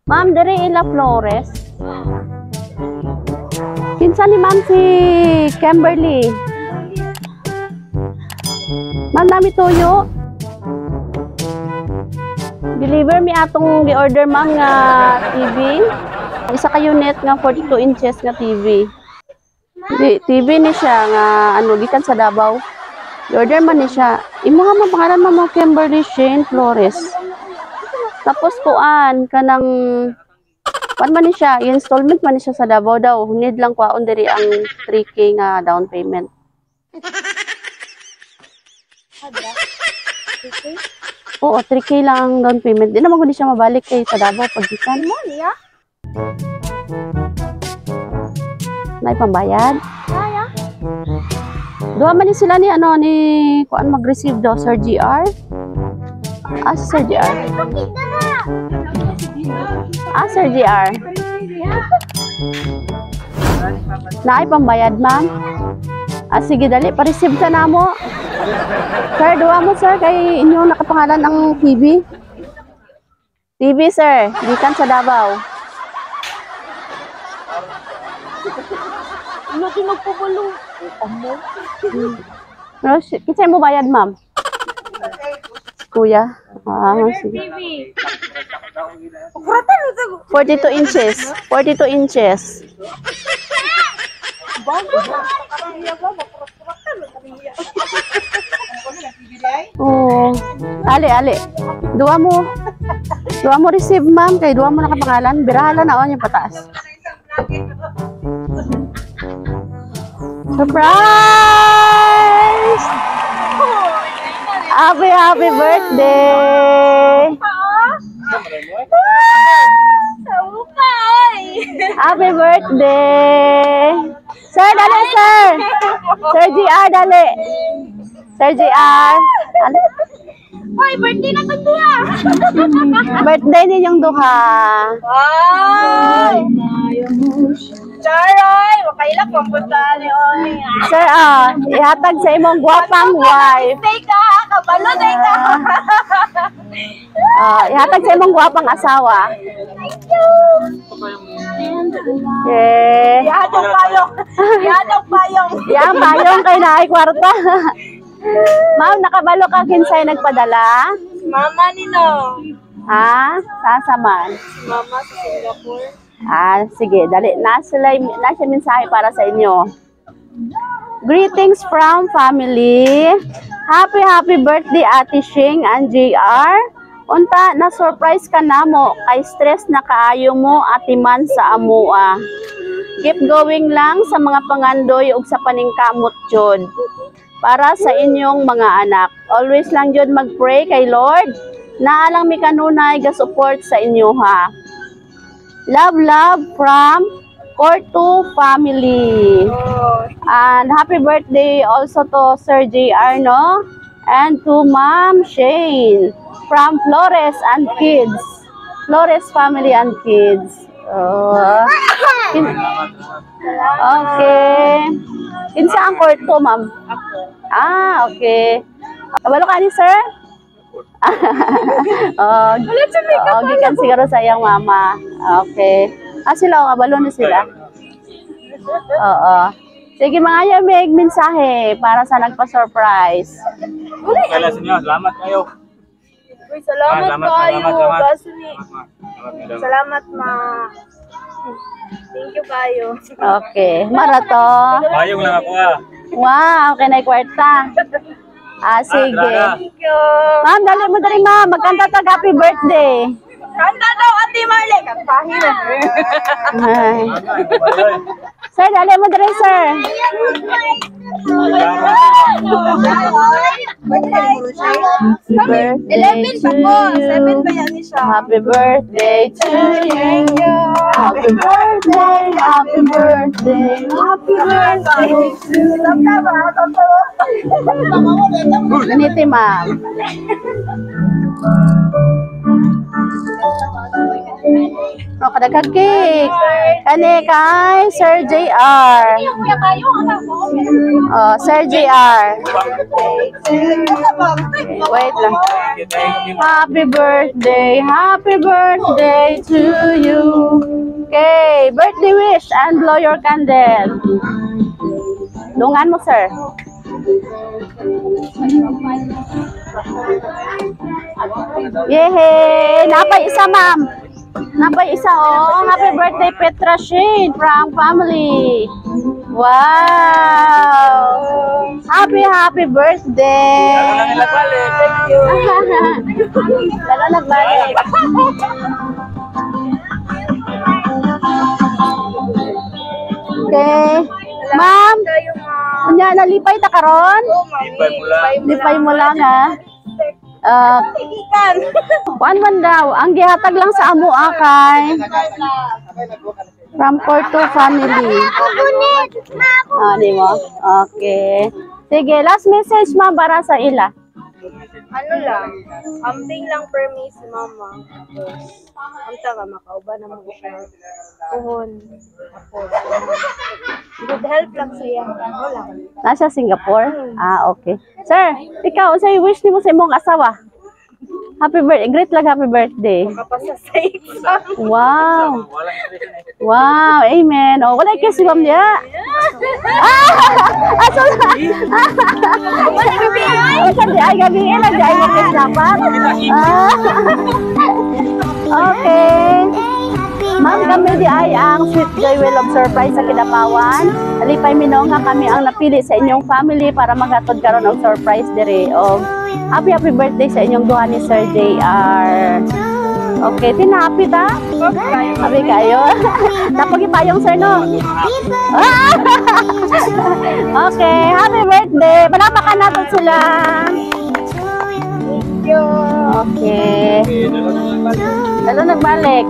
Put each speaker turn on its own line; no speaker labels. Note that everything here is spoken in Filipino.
Ma'am, dere ila Flores. Kinsa ni ma'am si Kimberly. Ma'am, nami tuyo. Deliver mi atong gi-order ma'am nga TV. Isa ka unit nga 42 inches nga TV. TV ni siya nga ano gikan sa Davao. I-order man ni siya. Imo nga man pangalan mo Kimberly Shane Flores. Tapos kuan kanang kuan man ni siya, installment man ni siya sa Davao daw. Need lang kuaon diri ang 3K nga down payment. Oo, 3K lang ang down payment. Di naman ko siya mabalik kay sa Davao paggikan mo niya. Nay pambayad? Kaya. Duha man ni sila ni ano ni kuan mag-receive daw Sir GR. Sir GR. Sir GR. Nay pambayad ma'am. Sige dali pa-receive ta namo. Sir, duha mo sir kay inyo nakapangalan ang TV. TV sir, gikan sa Davao. Ano tinagpabalo? Amo. Kinsa mo bayad ma'am? Kuya. Sige. 42 inches. 42 inches. Oh, ali. Duha mo receive ma'am kay duha mo nakapangalan. Birahala na on yung pataas. Surprise! Happy birthday! Happy birthday! Sir, dali sir! Sir GR, dali! Sir GR! Dali!
Hoy, birthday na itong duha!
Birthday ninyong duha!
Ay! Charoy! Makailak mong punta ni Oy!
Sir, ihatag sa imong guwapang wife!
Birthday ka! Kabalo day ka!
Ihatag sa imong guwapang asawa!
Thank you!
Okay!
Yadong payong! Yadong payong!
Yang payong kay naay kwarta! Ma'am, nakabalo ka kinsay nagpadala?
Mama ni no.
Sasa man?
Mama sa Singapore.
Sige, dali. Nasa mensahe para sa inyo. Greetings from family. Happy birthday Ate Shing and JR. Unta, na-surprise ka namo. Kay stress na kaayo mo atiman sa amua. Keep going lang sa mga pangandoy ug sa paningkamot jud. Para sa inyong mga anak. Always lang jud mag-pray kay Lord. Naalang mi kanunay ga-support sa inyo ha. Love from Corto family. And happy birthday also to Sir JR, no? And to Ma'am Shane from Flores and Kids. Flores family and kids. Okay. Kinsa ang Corto, ma'am? Okay. Kabalo ka ni sir? Gikan siguro sa iyang mama. Okay. Sila, kabalo na sila. Sige mga yamig, mensahe para sa nagpa-surprise.
Kala sa inyo, salamat kayo.
Salamat kayo. Salamat ma. Thank you kayo.
Okay. Marato.
Bayong lang ako
Wow, okay na kwarta. Sige.
Thank you.
Ma'am, dali ma'am. Magkanta tag happy birthday.
Kanta daw Ate Marley. Kantahin.
Sir, dali mo dali sir. Birthday
11 pa po. 7 pa yan siya.
Happy birthday to you. Happy birthday, happy birthday, happy birthday to you. Ganiti ma'am. Kadagdag cake. Kani kay Sir JR. Sir JR. Wait lang. Happy birthday to you. Birthday wish and blow your candle. Dungan mo, sir. Yehey! Napay isa, ma'am. Napay isa, oh. Happy birthday, Petra Shane from family. Wow! Happy birthday!
Thank you.
Lalo nagbalik. Okay. Ma'am,
Kayo, ma'am.
kunya nalipay ta karon?
Oo, ma'am.
Lipay mo lang.
Lipay mo lang ha.
Tigikan.
Kuan man daw, ang gihatag lang sa amo akay from Porto family. Di mo? Okay. Sige, last message ma'am para sa ila.
Ano lang, amping lang permis, mama. Tapos, amta ka, makauba na mo siya. Puhon. Ako. Good health lang siya. Wala.
Nasa Singapore? Okay. Sir, ikaw, say wish nimo sa imong asawa. Happy birthday. Great lang happy birthday.
Kapasa sa exam.
Wow.
Walang stress na.
Wow. Amen. Oh, wala kasi ma'am niya. Kasi ay gabi lang ay mo dapat. Okay. Ma'am, kami di ay ang Sweet Joy Will of Surprise sa Kidapawan. Alipay minongha kami ang napili sa inyong family para maghatod karon og surprise dire. Happy birthday sa inyong duha ni Sir JR. Okay, tinahappy ta? Happy kayo. Tapos ipayong sir no? Okay, happy birthday. Palapakan natin sila.
Thank you.
Okay. Lalo nagbalik.